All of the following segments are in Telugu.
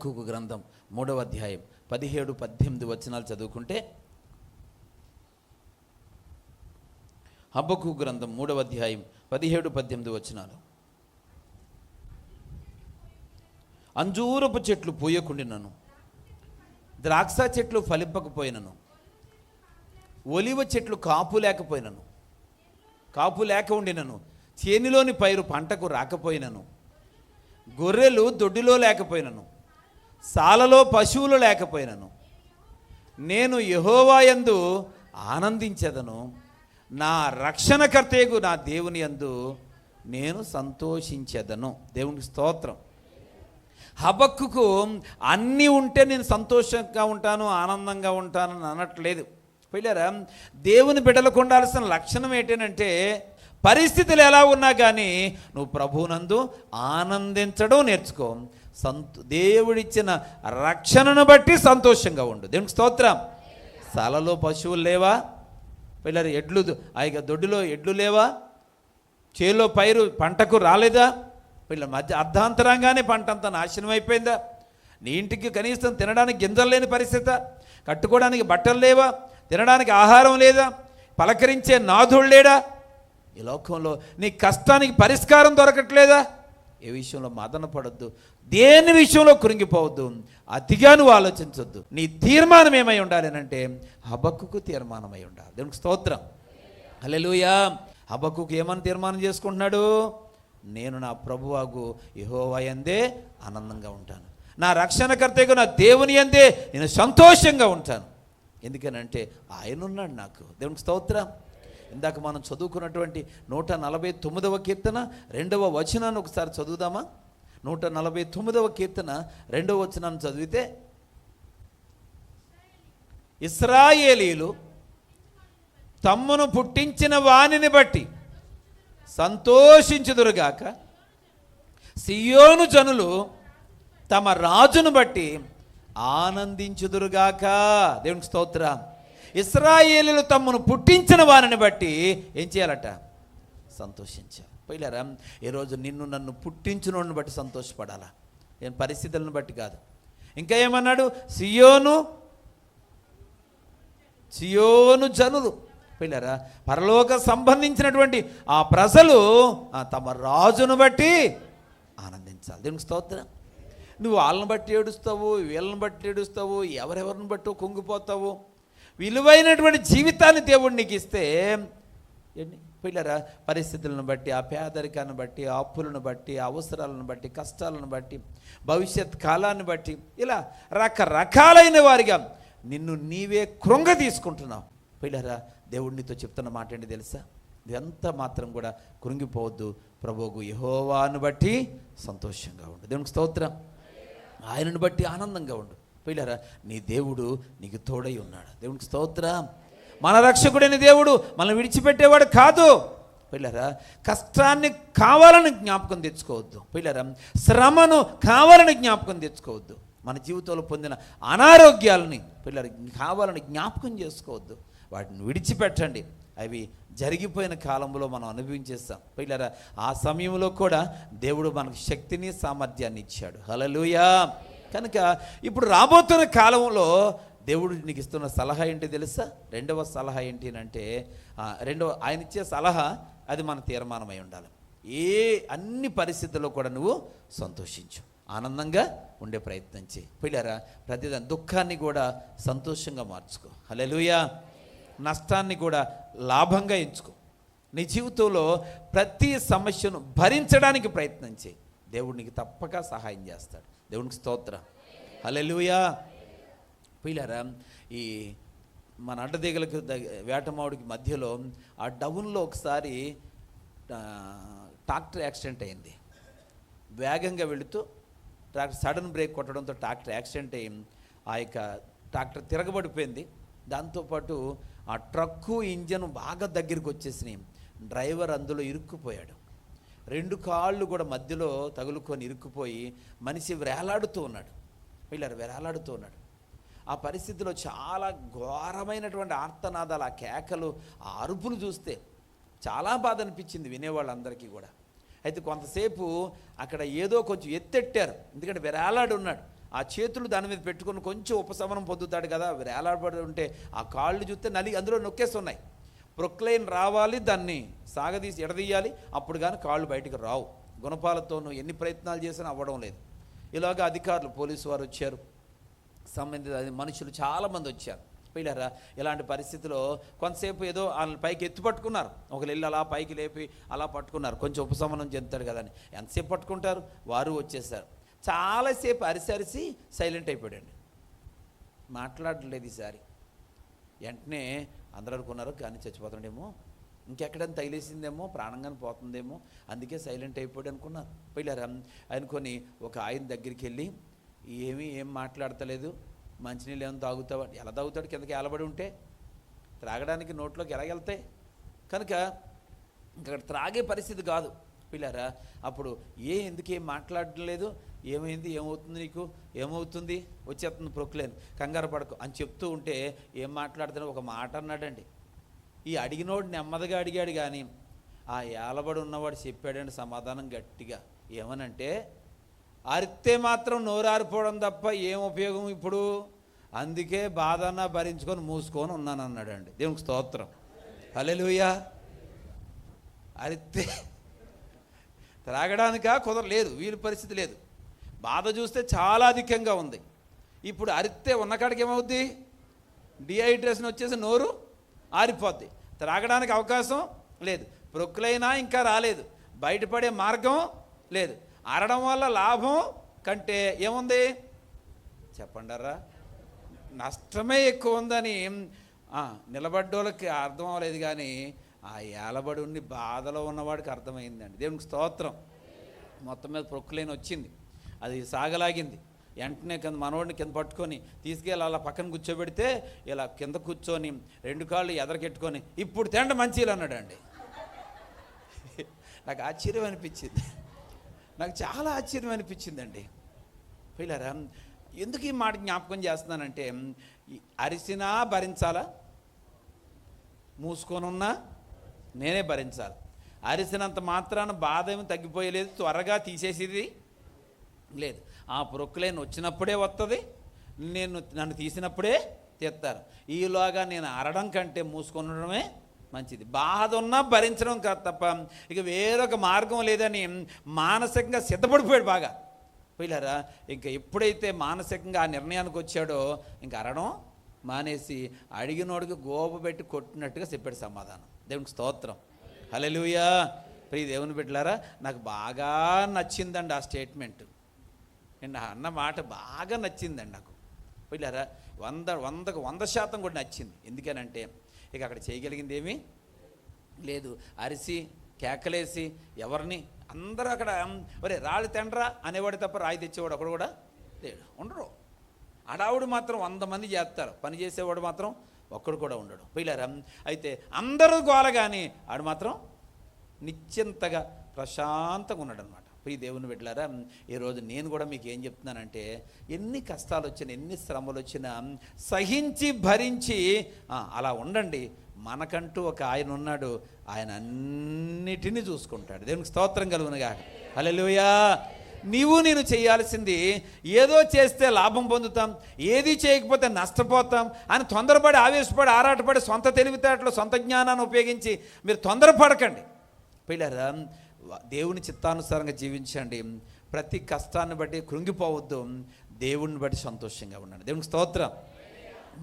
హబక్కూకు గ్రంథం 3వ అధ్యాయం 17-18 వచనాలు చదువుకుంటే, హబక్కూకు గ్రంథం 3వ అధ్యాయం 17-18 వచనాలు. అంజూరపు చెట్లు పూయకుండినను, ద్రాక్ష చెట్లు ఫలింపకపోయినను, ఒలివ చెట్లు కాపు లేక ఉండినను, చేనిలోని పైరు పంటకు రాకపోయినను, గొర్రెలు దొడ్డిలో లేకపోయినను, సాలలో పశువులు లేకపోయినను, నేను యెహోవా యందు ఆనందించెదను, నా రక్షణకర్తయగు నా దేవుని యందు నేను సంతోషించెదను. దేవునికి స్తోత్రం. హబక్కుకు అన్నీ ఉంటే నేను సంతోషంగా ఉంటాను, ఆనందంగా ఉంటానని అనట్లేదు. పిల్లరా, దేవుని బిడ్డలకు ఉండాల్సిన లక్షణం ఏంటంటే, పరిస్థితులు ఎలా ఉన్నా కానీ నువ్వు ప్రభువునందు ఆనందించడం నేర్చుకో. దేవుడిచ్చిన రక్షణను బట్టి సంతోషంగా ఉండు. దేవునికి స్తోత్రం. సాలలో పశువులు లేవా పిల్లలు? ఎడ్లు దొడ్డిలో ఎడ్లు లేవా? చేలో పైరు పంటకు రాలేదా? పిల్లల మధ్య అర్ధాంతరంగానే పంట అంతా నాశనం అయిపోయిందా? నీ ఇంటికి కనీసం తినడానికి గింజలు లేని పరిస్థితి, కట్టుకోవడానికి బట్టలు లేవా, తినడానికి ఆహారం లేదా, పలకరించే నాథుడు లేడా? ఈ లోకంలో నీ కష్టానికి పరిష్కారం దొరకట్లేదా? ఏ విషయంలో మదన పడొద్దు, దేని విషయంలో కృంగిపోవద్దు, అతిగా నువ్వు ఆలోచించొద్దు. నీ తీర్మానం ఏమై ఉండాలి అంటే హబక్కుకు తీర్మానమై ఉండాలి. దేవునికి స్తోత్రం. హల్లెలూయా. హబక్కుకు ఏమని తీర్మానం చేసుకుంటున్నాడు? నేను నా ప్రభువాగు యెహోవా యందే ఆనందంగా ఉంటాను, నా రక్షణకర్తకు నా దేవుని యందే నేను సంతోషంగా ఉంటాను. ఎందుకనంటే ఆయన ఉన్నాడు నాకు. దేవునికి స్తోత్రం. ఇందాక మనం చదువుకున్నటువంటి 149వ కీర్తన 2వ వచనాన్ని ఒకసారి చదువుదామా? 149వ కీర్తన 2వ వచనాన్ని చదివితే, ఇశ్రాయేలీలు తమ్మును పుట్టించిన వానిని బట్టి సంతోషించుదురుగాక, సియోను జనులు తమ రాజును బట్టి ఆనందించుదురుగాక. దేవునికి స్తోత్రం. ఇశ్రాయేలీలు తమ్మును పుట్టించిన వారిని బట్టి ఏం చేయాలట? సంతోషించాలి. పోయిలారా, ఈరోజు నిన్ను నన్ను పుట్టించినోడిని బట్టి సంతోషపడాలా, ఏం పరిస్థితులను బట్టి కాదు. ఇంకా ఏమన్నాడు? సియోను జనులు. పోయిలారా, పరలోక సంబంధించినటువంటి ఆ ప్రజలు తమ రాజును బట్టి ఆనందించాలి. దేవునికి స్తోత్రం. నువ్వు వాళ్ళని బట్టి ఏడుస్తావు, వీళ్ళని బట్టి ఏడుస్తావు, ఎవరెవరిని బట్టి కుంగిపోతావు. విలువైనటువంటి జీవితాన్ని దేవుడు నీకు ఇస్తే పిల్లరా, పరిస్థితులను బట్టి, ఆ పేదరికాన్ని బట్టి, ఆ అప్పులను బట్టి, అవసరాలను బట్టి, కష్టాలను బట్టి, భవిష్యత్ కాలాన్ని బట్టి, ఇలా రకరకాలైన వారిగా నిన్ను నీవే కృంగ తీసుకుంటున్నావు. పిల్లరా, దేవుడు నీతో చెప్తున్న మాట ఏంటి తెలుసా? ఎంత మాత్రం కూడా కృంగిపోవద్దు. ప్రభువు యెహోవాను బట్టి సంతోషంగా ఉండు. దేవునికి స్తోత్రం. ఆయనను బట్టి ఆనందంగా ఉండు. పిల్లరా, నీ దేవుడు నీకు తోడై ఉన్నాడు. దేవునికి స్తోత్రం. మన రక్షకుడైన దేవుడు మనల్ని విడిచిపెట్టేవాడు కాదు. పిల్లరా, కష్టాన్ని కావాలని జ్ఞాపకం తెచ్చుకోవద్దు. పిల్లరా, శ్రమను కావాలని జ్ఞాపకం తెచ్చుకోవద్దు. మన జీవితంలో పొందిన అనారోగ్యాలని పిల్లలు కావాలని జ్ఞాపకం చేసుకోవద్దు. వాటిని విడిచిపెట్టండి. అవి జరిగిపోయిన కాలంలో మనం అనుభవించేస్తాం. పిల్లరా, ఆ సమయంలో కూడా దేవుడు మనకు శక్తిని సామర్థ్యాన్ని ఇచ్చాడు. హల్లెలూయా. కనుక ఇప్పుడు రాబోతున్న కాలంలో దేవుడు నీకు ఇస్తున్న సలహా ఏంటి తెలుసా? 2వ సలహా ఏంటి అంటే, ఆయన ఇచ్చే సలహా అది మన తీర్మానమై ఉండాలి. అన్ని పరిస్థితుల్లో కూడా నువ్వు సంతోషించు, ఆనందంగా ఉండే ప్రయత్నం చేయి. పిల్లరా, ప్రతిదాని దుఃఖాన్ని కూడా సంతోషంగా మార్చుకో. హల్లెలూయా. నష్టాన్ని కూడా లాభంగా ఎంచుకో. నీ జీవితంలో ప్రతి సమస్యను భరించడానికి ప్రయత్నం చేయి. దేవుడు నీకు తప్పక సహాయం చేస్తాడు. దేవునికి స్తోత్రం. హల్లెలూయా. పిల్లరా, ఈ మన అడ్డదీగలకు వేటమావుడికి మధ్యలో ఆ డౌన్లో ఒకసారి ట్రాక్టర్ యాక్సిడెంట్ అయింది. వేగంగా వెళుతూ ట్రాక్టర్ సడన్ బ్రేక్ కొట్టడంతో ట్రాక్టర్ యాక్సిడెంట్ అయ్యి ఆ యొక్క ట్రాక్టర్ తిరగబడిపోయింది. దాంతోపాటు ఆ ట్రక్కు ఇంజన్ బాగా దగ్గరికి వచ్చేసినాయి. డ్రైవర్ అందులో ఇరుక్కుపోయాడు. 2 కాళ్ళు కూడా మధ్యలో తగులుకొని ఇరుక్కుపోయి మనిషి వేలాడుతూ ఉన్నాడు. పిల్లలు వేలాడుతూ ఉన్నాడు. ఆ పరిస్థితిలో చాలా ఘోరమైనటువంటి ఆర్తనాదాలు, ఆ కేకలు, ఆ అరుపులు చూస్తే చాలా బాధ అనిపించింది వినేవాళ్ళందరికీ కూడా. అయితే కొంతసేపు అక్కడ ఏదో కొంచెం ఎత్తెట్టారు, ఎందుకంటే వేలాడు ఉన్నాడు. ఆ చేతులు దాని మీద పెట్టుకుని కొంచెం ఉపశమనం పొందుతాడు కదా. వేలాడబడి ఉంటే ఆ కాళ్ళు చూస్తే అందులో నొక్కేస్తున్నాయి. ప్రొక్లైన్ రావాలి, దాన్ని సాగదీసి ఎడదీయాలి, అప్పుడు కానీ కాళ్ళు బయటికి రావు. గుణపాలతోనూ ఎన్ని ప్రయత్నాలు చేసినా అవ్వడం లేదు. ఇలాగ అధికారులు, పోలీసు వారు వచ్చారు, సంబంధిత మనుషులు చాలామంది వచ్చారు. పిల్లరా, ఇలాంటి పరిస్థితిలో కొంతసేపు ఏదో వాళ్ళని పైకి ఎత్తి పట్టుకున్నారు. ఒకరు వెళ్ళి అలా పైకి లేపి అలా పట్టుకున్నారు, కొంచెం ఉపశమనం చెందుతాడు కదా అని. ఎంతసేపు పట్టుకుంటారు, వారు వచ్చేసారు. చాలాసేపు అరిసి సైలెంట్ అయిపోయాడండి, మాట్లాడలేదు. ఈసారి వెంటనే అందరూ అనుకున్నారు కానీ చచ్చిపోతాడేమో, ఇంకెక్కడైనా తగిలేసిందేమో, ప్రాణంగానే పోతుందేమో, అందుకే సైలెంట్ అయిపోయాడు అనుకున్నారు. పిల్లరా, అనుకొని ఒక ఆయన దగ్గరికి వెళ్ళి ఏం మాట్లాడతలేదు, మంచినీళ్ళు ఏమైనా తాగుతావా? ఎలా తాగుతాడు, కిందకి ఏలబడి ఉంటే త్రాగడానికి నోట్లోకి ఎలాగెళ్తాయి కనుక ఇక్కడ త్రాగే పరిస్థితి కాదు. పిల్లరా, అప్పుడు ఎందుకేం మాట్లాడలేదు, ఏమైంది, ఏమవుతుంది, నీకు ఏమవుతుంది, వచ్చేస్తుంది ప్రొక్లేన్, కంగారు పడకు అని చెప్తూ ఉంటే ఏం మాట్లాడుతున్నా ఒక మాట అన్నాడండి. ఈ అడిగినోడు నెమ్మదిగా అడిగాడు కానీ ఆ ఏలబడి ఉన్నవాడు చెప్పాడండి సమాధానం గట్టిగా. ఏమనంటే, అరిస్తే మాత్రం నోరారిపోవడం తప్ప ఏం ఉపయోగం ఇప్పుడు, అందుకే బాధన్నా భరించుకొని మూసుకొని ఉన్నాను అన్నాడండి. దేవునికి స్తోత్రం, హల్లెలూయా. అరిస్తే త్రాగడానికా కుదరలేదు, వీలు పరిస్థితి లేదు. బాధ చూస్తే చాలా అధికంగా ఉంది. ఇప్పుడు అరిస్తే ఉన్నకాడికి ఏమవుద్ది, డిహైడ్రేషన్ వచ్చేసి నోరు ఆరిపోద్ది, త్రాగడానికి అవకాశం లేదు, ప్రొక్లైనా ఇంకా రాలేదు, బయటపడే మార్గం లేదు. అరడం వల్ల లాభం కంటే ఏముంది చెప్పండరా, నష్టమే ఎక్కువ ఉందని నిలబడ్డోళ్ళకి అర్థం అవ్వలేదు కానీ ఆ ఏలబడి ఉండి బాధలో ఉన్నవాడికి అర్థమైందండి. దేవునికి స్తోత్రం. మొత్తం మీద ప్రొక్లైన్ వచ్చింది, అది సాగలాగింది. వెంటనే కింద మనోడిని కింద పట్టుకొని తీసుకెళ్ళి అలా పక్కన కూర్చోబెడితే ఇలా కింద కూర్చొని 2 కాళ్ళు ఎదరకెట్టుకొని ఇప్పుడు తిండ మంచిలు అన్నాడండి. నాకు ఆశ్చర్యం అనిపించింది, నాకు చాలా ఆశ్చర్యం అనిపించిందండి. పిల్లరా, ఎందుకు ఈ మాట జ్ఞాపకం చేస్తున్నానంటే, అరిసినా భరించాలా, మూసుకొనున్నా నేనే భరించాలి. అరిసినంత మాత్రాన బాధ ఏమి తగ్గిపోయలేదు, త్వరగా తీసేసేది లేదు. ఆ ప్రొక్లైన్ వచ్చినప్పుడే వస్తుంది, నన్ను తీసినప్పుడే తీస్తారు. ఈలోగా నేను అరడం కంటే మూసుకొనడమే మంచిది. బాధ ఉన్నా భరించడం కాదు తప్ప ఇక వేరొక మార్గం లేదని మానసికంగా సిద్ధపడిపోయాడు బాగా. పిల్లరా, ఇంకా ఎప్పుడైతే మానసికంగా ఆ నిర్ణయానికి వచ్చాడో ఇంకా అరడం మానేసి అడిగినోడికి గోప పెట్టి కొట్టినట్టుగా చెప్పాడు సమాధానం. దేవునికి స్తోత్రం, హల్లెలూయా. ప్రియ దేవుని బిడ్డలారా, నాకు బాగా నచ్చిందండి ఆ స్టేట్మెంట్. నేను అన్న మాట బాగా నచ్చిందండి నాకు. పిల్లరా, 100% కూడా నచ్చింది. ఎందుకనంటే ఇక అక్కడ చేయగలిగింది ఏమీ లేదు. అరిసి కేకలేసి ఎవరిని అందరూ అక్కడ ఒరే రాళ్ళు తిండ్రా అనేవాడు తప్ప రాయి తెచ్చేవాడు ఒకడు కూడా లేడు, ఉండరు. అడావుడు మాత్రం 100 మంది చేస్తారు, పని చేసేవాడు మాత్రం ఒక్కడు కూడా ఉండడు. పిల్లరా, అయితే అందరూ గోల కానీ ఆడు మాత్రం నిశ్చింతగా ప్రశాంతంగా ఉన్నాడు అనమాట. ప్రియ దేవుని బిడ్డలారా, ఈరోజు నేను కూడా మీకు ఏం చెప్తున్నానంటే, ఎన్ని కష్టాలు వచ్చినా ఎన్ని శ్రమలు వచ్చినా సహించి భరించి అలా ఉండండి. మనకంటూ ఒక ఆయన ఉన్నాడు, ఆయన అన్నిటినీ చూసుకుంటాడు. దేవునికి స్తోత్రం కలుగునుగాక, హల్లెలూయా. నేను చేయాల్సింది ఏదో చేస్తే లాభం పొందుతాం, ఏది చేయకపోతే నష్టపోతాం అని తొందరపడి ఆవేశపడి ఆరాటపడి సొంత తెలివితేటలు సొంత జ్ఞానాన్ని ఉపయోగించి మీరు తొందరపడకండి. పిల్లరా, దేవుని చిత్తానుసారంగా జీవించండి. ప్రతి కష్టాన్ని బట్టి కృంగిపోవద్దు, దేవుడిని బట్టి సంతోషంగా ఉండండి. దేవునికి స్తోత్రం.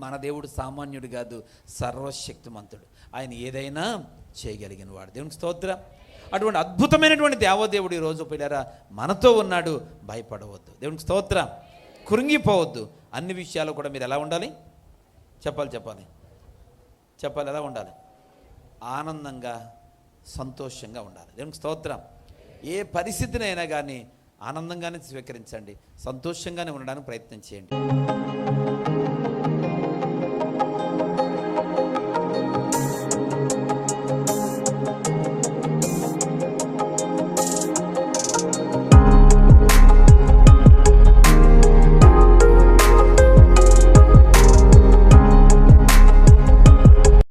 మన దేవుడు సామాన్యుడు కాదు, సర్వశక్తిమంతుడు. ఆయన ఏదైనా చేయగలిగిన వాడు. దేవునికి స్తోత్రం. అటువంటి అద్భుతమైనటువంటి దేవదేవుడు ఈరోజు పిల్లరా మనతో ఉన్నాడు. భయపడవద్దు. దేవునికి స్తోత్రం. కృంగిపోవద్దు. అన్ని విషయాలు కూడా మీరు ఎలా ఉండాలి చెప్పాలి ఎలా ఉండాలి? ఆనందంగా సంతోషంగా ఉండాలి. దేవునికి స్తోత్రం. ఏ పరిస్థితినైనా కానీ ఆనందంగానే స్వీకరించండి, సంతోషంగానే ఉండడానికి ప్రయత్నం చేయండి.